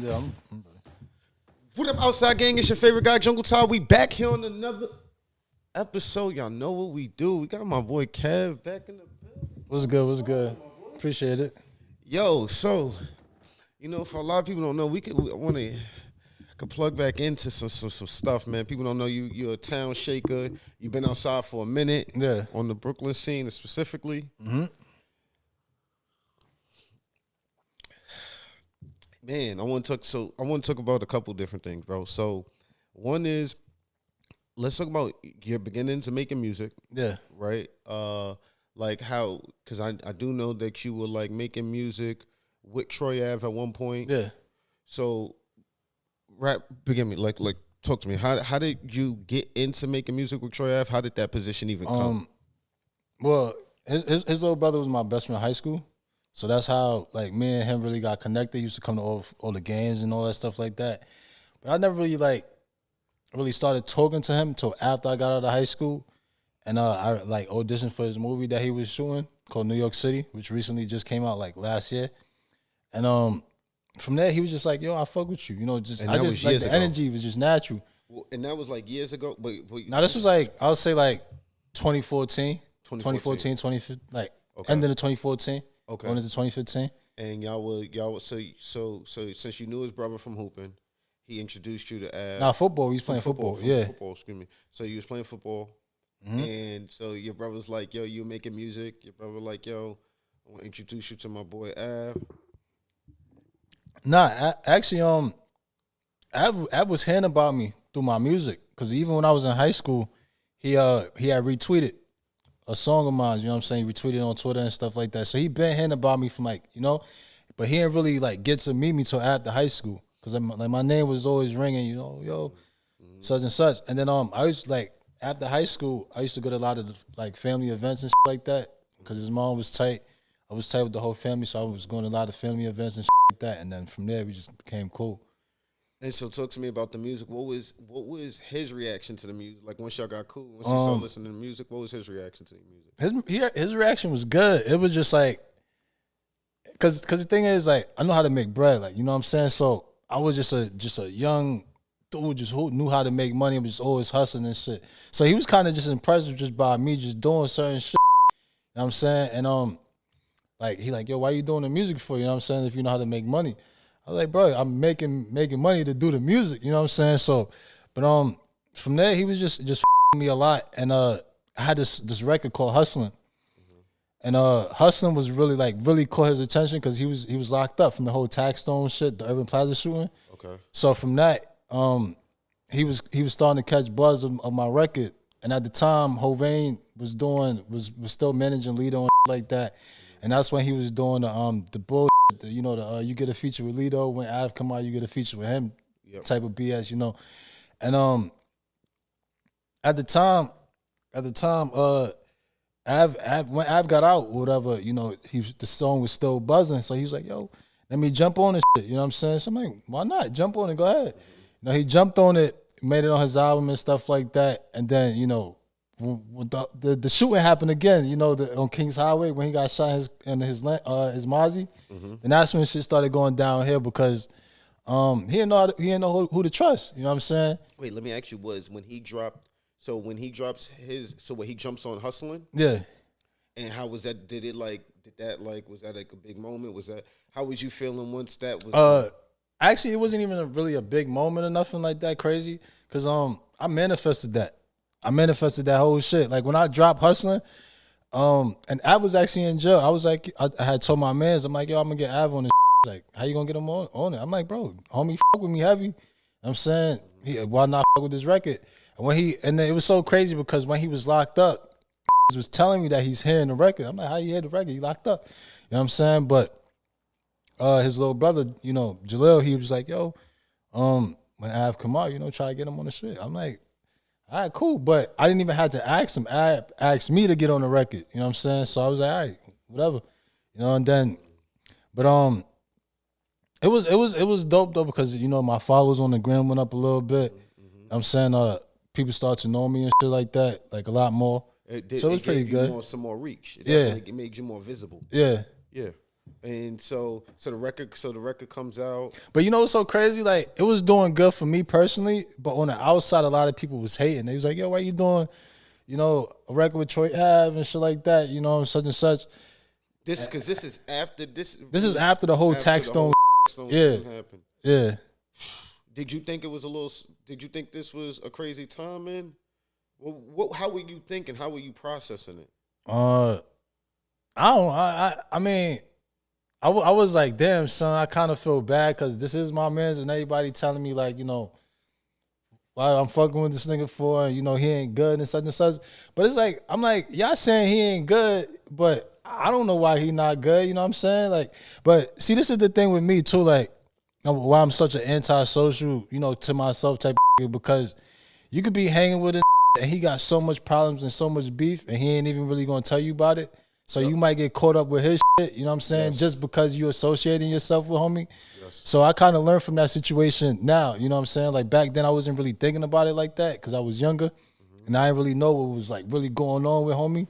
Yeah, I'm ready. What up, Outside Gang? It's your favorite guy, Jungle Todd. We back here on another episode. Y'all know what we do. We got my boy Kev back in the building. What's good? What's good? Appreciate it. Yo, so, for a lot of people don't know, I want to plug back into some stuff, man. People don't know you're a town shaker. You've been outside for a minute. Yeah. On the Brooklyn scene specifically. Mm-hmm. Man, I want to talk about a couple different things, bro. So, one is, let's talk about your beginnings of making music. Yeah. Right? Like how, because I do know that you were like making music with Troy Ave at one point. Yeah. So, begin me, like talk to me. How did you get into making music with Troy Ave? How did that position even come? Well, his little brother was my best friend in high school. So that's how, like, me and him really got connected. He used to come to all the games and all that stuff like that. But I never really started talking to him until after I got out of high school. And I, auditioned for his movie that he was shooting called New York City, which recently just came out, last year. And from there, he was just like, yo, I fuck with you. The energy was just natural. Well, and that was, years ago? But now, this was, I would say, 2014. 2014, 2015, okay. End of the 2014. Okay. Going into 2015. And y'all were so since you knew his brother from hooping, he introduced you to Av. Nah, football. He was playing football. Football, excuse me. So you was playing football, mm-hmm. and so your brother's like, yo, you making music. Your brother like, yo, I want to introduce you to my boy Av. Nah, actually, Av was hearing about me through my music, because even when I was in high school, he had retweeted a song of mine, you know what I'm saying? He retweeted on Twitter and stuff like that. So he been hearing about me from but he didn't really get to meet me till after high school, because my name was always ringing, yo, such and such. And then I was after high school, I used to go to a lot of family events and shit like that, because his mom was tight. I was tight with the whole family, so I was going to a lot of family events and shit like that. And then from there, we just became cool. And so talk to me about the music. What was his reaction to the music? Like, once y'all got cool, once you started listening to the music, what was his reaction to the music? His reaction was good. It was just cause the thing is, I know how to make bread, you know what I'm saying? So I was just a young dude who knew how to make money and was just always hustling and shit. So he was kind of just impressed just by me just doing certain shit. You know what I'm saying? And he yo, why you doing the music for? You know what I'm saying? If you know how to make money. I was like, bro, I'm making money to do the music, you know what I'm saying? So, but from there, he was just me a lot, and I had this record called Hustling, and Hustling was really caught his attention, because he was locked up from the whole Taxstone shit, the Urban Plaza shooting. Okay. So from that, he was starting to catch buzz of my record, and at the time, Hovain was still managing Lido and like that, and that's when he was doing the bull. You get a feature with Lido, when Av come out, you get a feature with him, type of BS, And at the time, when Av got out, whatever, the song was still buzzing, so he was like, yo, let me jump on this shit, you know what I'm saying? So I'm like, why not? Jump on it, go ahead. He jumped on it, made it on his album and stuff like that, and then, when the shooting happened again, on Kings Highway, when he got shot in his Mozzie, and that's when shit started going downhill, because he didn't know who to trust. You know what I'm saying? Wait, let me ask you: when he drops his, when he jumps on Hustling? Yeah. And how was that? Was that a big moment? How was you feeling once that was? Actually, it wasn't even really a big moment or nothing like that crazy, because I manifested that. I manifested that whole shit. When I dropped Hustling, and I was actually in jail. I was I had told my mans, I'm like, yo, I'm gonna get Av on this. How you gonna get him on it? I'm like, bro, homie, fuck with me heavy. You know what I'm saying, why not fuck with this record? And then it was so crazy, because when he was locked up, he was telling me that he's hearing the record. I'm like, how you hear the record? He locked up. You know what I'm saying? But his little brother, Jalil, he was like, yo, when Av come out, try to get him on the shit. I'm like, all right, cool. But I didn't even have to ask him. Av asked me to get on the record. You know what I'm saying? So I was like, all right, whatever. And then, but it was dope though, because my followers on the gram went up a little bit. I'm saying people start to know me and shit like that, a lot more. So it was pretty good. Some more reach. It made you more visible. Yeah. Yeah. And so the record comes out. But you know what's so crazy? Like, it was doing good for me personally, but on the outside, a lot of people was hating. They was like, yo, why you doing, a record with Troy Ave and shit like that, such and such. This is after this. This is after the whole tax stone. Yeah. Happened. Yeah. Did you think did you think this was a crazy time, man? How were you thinking? How were you processing it? I mean, I was like, damn, son, I kind of feel bad because this is my man's and everybody telling me, like, why I'm fucking with this nigga for, and, he ain't good and such and such. But it's like, I'm like, y'all saying he ain't good, but I don't know why he not good, you know what I'm saying? Like, but see, this is the thing with me too, like, why I'm such an antisocial, to myself type of nigga, because you could be hanging with a and he got so much problems and so much beef and he ain't even really gonna tell you about it. So you might get caught up with his shit, you know what I'm saying? Yes. Just because you associating yourself with homie. Yes. So I kind of learned from that situation now, you know what I'm saying? Like back then I wasn't really thinking about it like that because I was younger and I didn't really know what was like really going on with homie.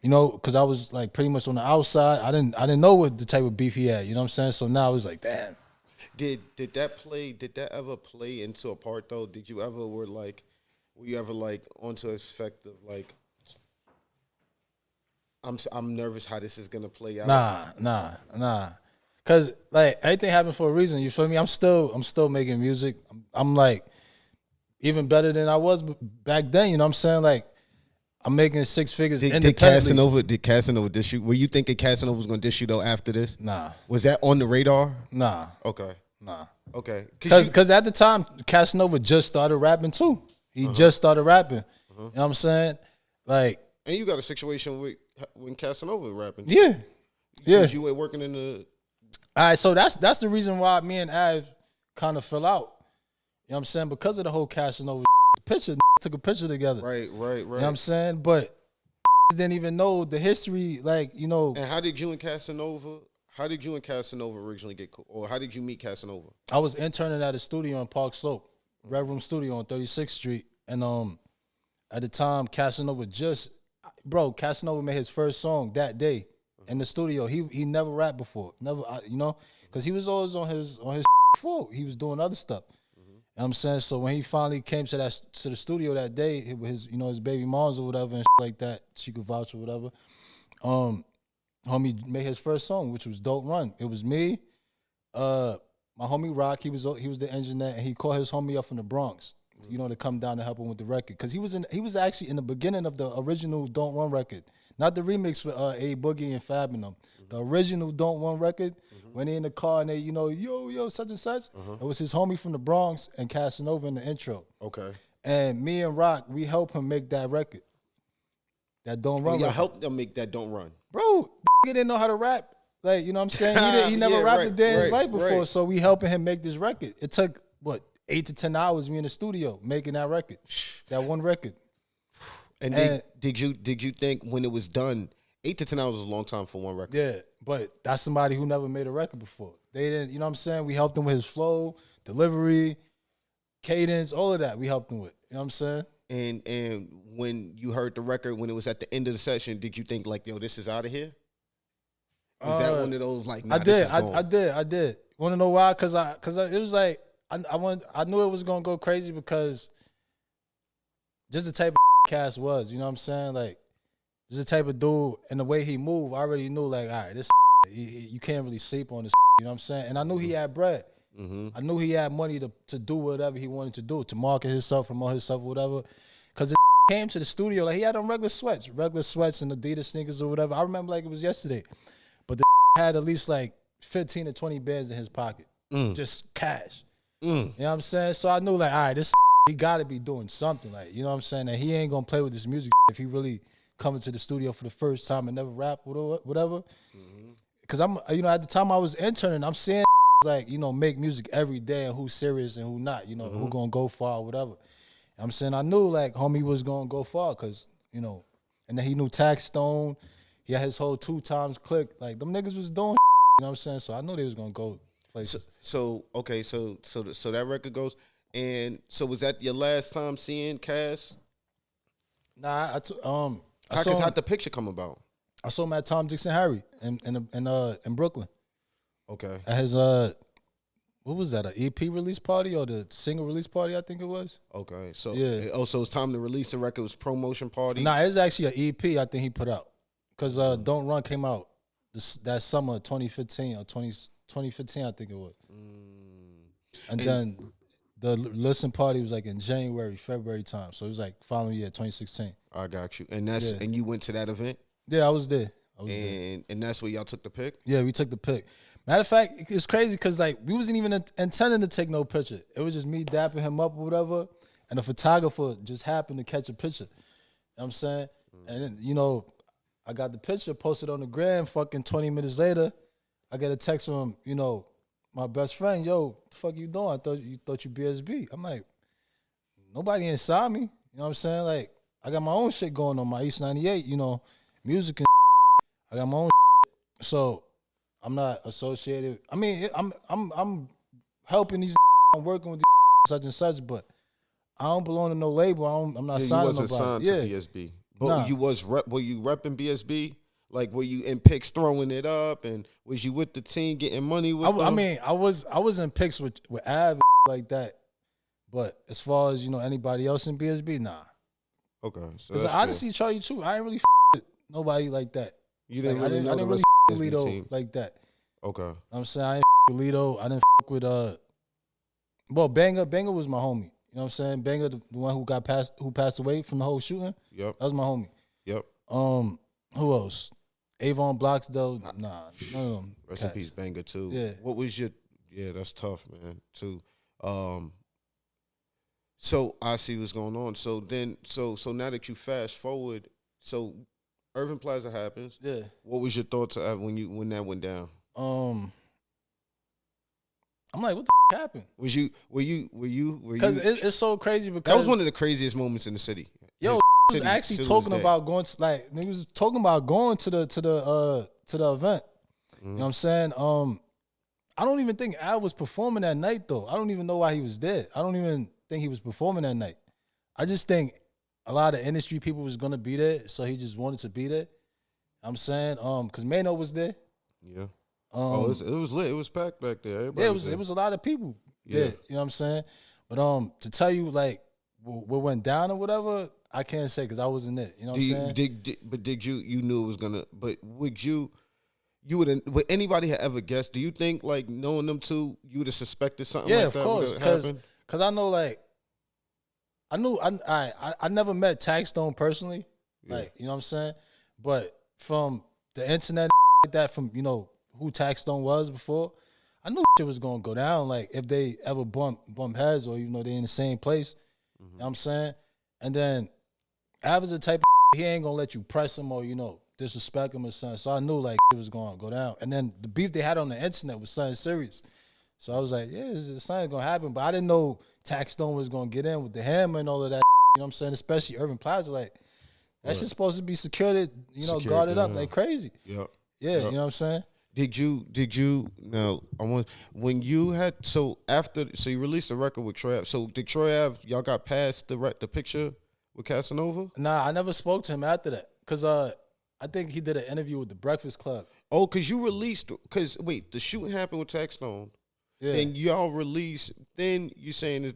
Because I was like pretty much on the outside. I didn't know what the type of beef he had, you know what I'm saying? So now it's like, damn. Did that ever play into a part though? Did you ever were you ever like onto a effect of like I'm nervous how this is gonna play out? Nah. Cause like everything happened for a reason. You feel me? I'm still making music. I'm like even better than I was back then. You know what I'm saying? Like I'm making 6 figures independently. Did Casanova dish you? Were you thinking Casanova was gonna dish you though after this? Nah. Was that on the radar? Nah. Okay. Nah. Okay. Because at the time Casanova just started rapping too. He just started rapping. You know what I'm saying? Like. And you got a situation with when Casanova rapping. Yeah. Yeah. You ain't working in the. All right, so that's the reason why me and Av kind of fell out. You know what I'm saying? Because of the whole Casanova picture, took a picture together. Right. You know what I'm saying? But didn't even know the history, like, And how did you and Casanova originally get cool? Or how did you meet Casanova? I was interning at a studio in Park Slope, Red Room Studio on 36th Street. And at the time, Casanova made his first song that day in the studio. He never rapped before. Never, because he was always on his floor. He was doing other stuff. You know what I'm saying? So when he finally came to the studio that day with his baby moms or whatever and like that, she could vouch or whatever. Homie made his first song, which was Don't Run. It was me, my homie Rock. He was the engineer, and he called his homie up from the Bronx, to come down to help him with the record. Because he was actually in the beginning of the original Don't Run record, not the remix with A Boogie and Fab and them. The original Don't Run record, when they in the car and they, yo, such and such. It was his homie from the Bronx and Casanova in the intro. Okay. And me and Rock, we helped him make that record. That Don't Run. Y'all helped them make that Don't Run. Bro, he didn't know how to rap. Like, you know what I'm saying? He never rapped a day in his life before, so we helping him make this record. It took, 8 to 10 hours me in the studio making that record, that one record. And did you think when it was done, 8 to 10 hours is a long time for one record? Yeah, but that's somebody who never made a record before. They didn't, you know what I'm saying? We helped him with his flow, delivery, cadence, all of that we helped him with. You know what I'm saying? And when you heard the record, when it was at the end of the session, did you think like, yo, this is out of here? Was that one of those like, nah, I did. Want to know why? Because it was like, I knew it was gonna go crazy because just the type of Cass was, you know what I'm saying? Like, just the type of dude and the way he moved, I already knew like, all right, this you can't really sleep on this, you know what I'm saying? And I knew he had bread. I knew he had money to do whatever he wanted to do, to market himself, promote himself, whatever. Because it came to the studio, like he had on regular sweats and Adidas sneakers or whatever. I remember like it was yesterday. But the had at least like 15 to 20 bands in his pocket, just cash. You know what I'm saying? So I knew like, all right, this he got to be doing something, like, you know what I'm saying? And he ain't gonna play with this music if he really coming to the studio for the first time and never rap or whatever. Because I'm, at the time I was interning, I'm seeing like, make music every day and who's serious and who not, who gonna go far or whatever. I'm saying I knew like homie was gonna go far because, and then he knew Tax Stone. He had his whole 2 times click. Like them niggas was doing, you know what I'm saying? So I knew they was gonna go places. So that record goes. And so was that your last time seeing Cass? Nah, how'd the picture come about? I saw him at Tom, Dick, and Harry in Brooklyn. Okay. At his what was that? An EP release party or the single release party? I think it was. Okay. So yeah. So it's time to release the record. It was promotion party. Nah, it's actually an EP. I think he put out because Don't Run came out that summer 2015 or 2015. I think it was. And then the listen party was like in January, February time. So it was like following year, 2016. I got you. And and you went to that event? Yeah, I was there. And that's where y'all took the pic? Yeah, we took the pic. Matter of fact, it's crazy because like we wasn't even intending to take no picture. It was just me dapping him up or whatever, and the photographer just happened to catch a picture. You know what I'm saying? And then, you know, I got the picture posted on the gram. Fucking 20 minutes later, I get a text from, you know, my best friend. Yo, what the fuck you doing? I thought you BSB. I'm like, nobody inside me. You know what I'm saying? Like, I got my own shit going on, my East 98, you know, music and I got my own shit. So I'm not associated. I mean, I'm helping these. I'm working with these such and such, but I don't belong to no label. I'm not signing nobody. You wasn't signed to BSB, but nah. Were you repping BSB? Like, were you in pics throwing it up, and was you with the team getting money with them? I mean, I was in pics with Ave like that, but as far as, you know, anybody else in BSB, nah. Okay, so because honestly, Charlie too, I ain't really with nobody like that. You didn't like, really I didn't really with Lido like that. Okay. You know what I'm saying? I didn't with Lido. I didn't with well, Banger was my homie. You know what I'm saying? Banger, the one who passed away from the whole shooting. Yep. That was my homie. Yep. Who else? Avon Bloxdale. Nah, none of them. Rest in peace, Banger too. Yeah. What was your? Yeah, that's tough, man. Too. So I see what's going on. So then, so now that you fast forward, so Irving Plaza happens. Yeah. What was your thoughts when that went down? I'm like, what the happened? Were you? Because it's so crazy because that was one of the craziest moments in the city. Yo, was actually talking about going to, like, niggas was talking about going to the event. You know what I'm saying? I don't even think Al was performing that night though. I don't even know why he was there. I don't even think he was performing that night. I just think a lot of industry people was gonna be there, so he just wanted to be there. I'm saying, because Mano was there. Yeah. It was lit. It was packed back there. Everybody it was a lot of people there. You know what I'm saying? But to tell you like what went down or whatever, I can't say because I wasn't there. You know what I'm saying? But did you knew it was gonna? But would would anybody have ever guessed? Do you think, like, knowing them two, you would have suspected something like that? Yeah, of course. Because I know, like, I never met Taxstone personally. Yeah. Like, you know what I'm saying? But from the internet like that, from, you know, who Taxstone was before, I knew shit was gonna go down. Like, if they ever bump heads, or, you know, they in the same place. You know what I'm saying? And then Av is the type of he ain't gonna let you press him or, you know, disrespect him or something. So I knew, like, it was gonna go down. And then the beef they had on the internet was something serious. So I was like, yeah, something gonna happen. But I didn't know Taxstone was gonna get in with the hammer and all of that. You know what I'm saying? Especially Urban Plaza, like, that shit's supposed to be secured, you know, guarded up like crazy. Yep. Yeah, you know what I'm saying? Did you now? When you had so you released the record with Troy Ave. So did Troy Ave, y'all got past the picture with Casanova? Nah, I never spoke to him after that because I think he did an interview with the Breakfast Club. Oh, because you released wait, the shooting happened with Taxstone. Yeah. Then y'all released. Then you saying is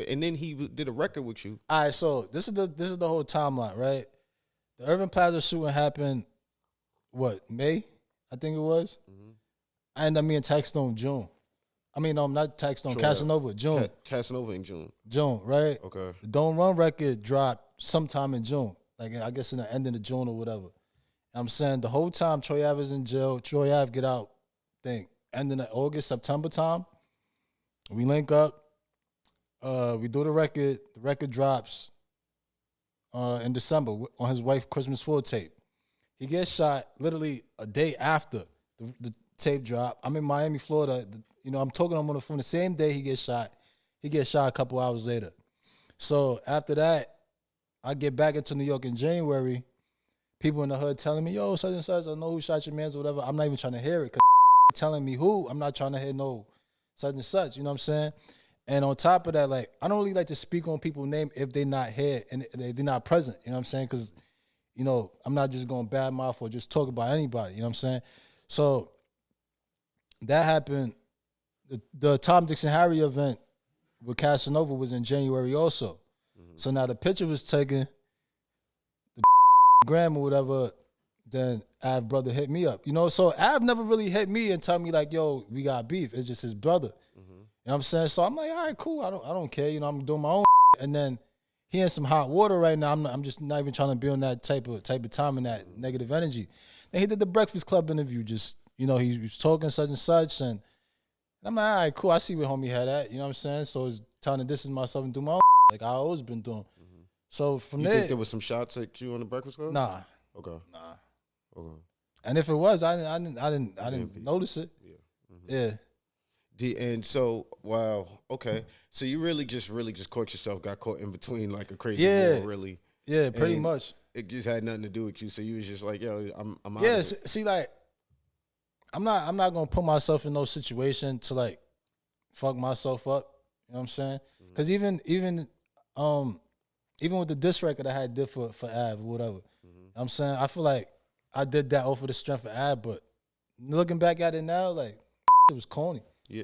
and then he did a record with you. All right, so this is the whole timeline, right? The Irving Plaza shooting happened, what, May? I think it was. Mm-hmm. I ended up me and Taxstone June. I mean, not Taxstone, Casanova, June. Casanova in June. June, right? Okay. The Don't Run record dropped sometime in June. Like, I guess in the ending of June or whatever. I'm saying the whole time Troy Ave is in jail, Troy Ave get out, ending of August, September time. We link up. We do the record drops in December on his wife Christmas Full tape. He gets shot literally a day after the tape drop. I'm in Miami, Florida. I'm talking to him on the phone the same day he gets shot. He gets shot a couple hours later. So after that, I get back into New York in January. People in the hood telling me, yo, such and such, I know who shot your mans or whatever. I'm not even trying to hear it because telling me who. I'm not trying to hear no such and such. You know what I'm saying? And on top of that, like, I don't really like to speak on people's name if they're not here and they're not present. You know what I'm saying? Because, you know, I'm not just going badmouth or just talk about anybody. You know what I'm saying? So that happened. The Tom, Dick, and Harry event with Casanova was in January also. So now the picture was taken, the gram or whatever, then Av brother hit me up. You know, so Av never really hit me and tell me like, yo, we got beef. It's just his brother. You know what I'm saying? So I'm like, all right, cool. I don't care. You know, I'm doing my own and then he in some hot water right now. I'm just not even trying to be on that type of time and that negative energy. Then he did the Breakfast Club interview. Just, you know, he was talking such and such. And I'm like, all right, cool. I see where homie had at. You know what I'm saying? So it's trying to distance myself and do my own like I always been doing. So from You there. think there was some shots at you on the Breakfast Club? Nah. Okay. Nah. Okay. And if it was, I didn't notice it. Yeah. Yeah. And so, wow, okay. So you really just caught yourself, got caught in between like a crazy war, really. Yeah, pretty And much. It just had nothing to do with you. So you was just like, yo, I'm out. Yeah, of it. see, like, I'm not gonna put myself in no situation to like fuck myself up. You know what I'm saying? Because even with the diss record I had did for Av or whatever, you know what I'm saying, I feel like I did that over the strength of Av, but looking back at it now, like it was corny. Yeah.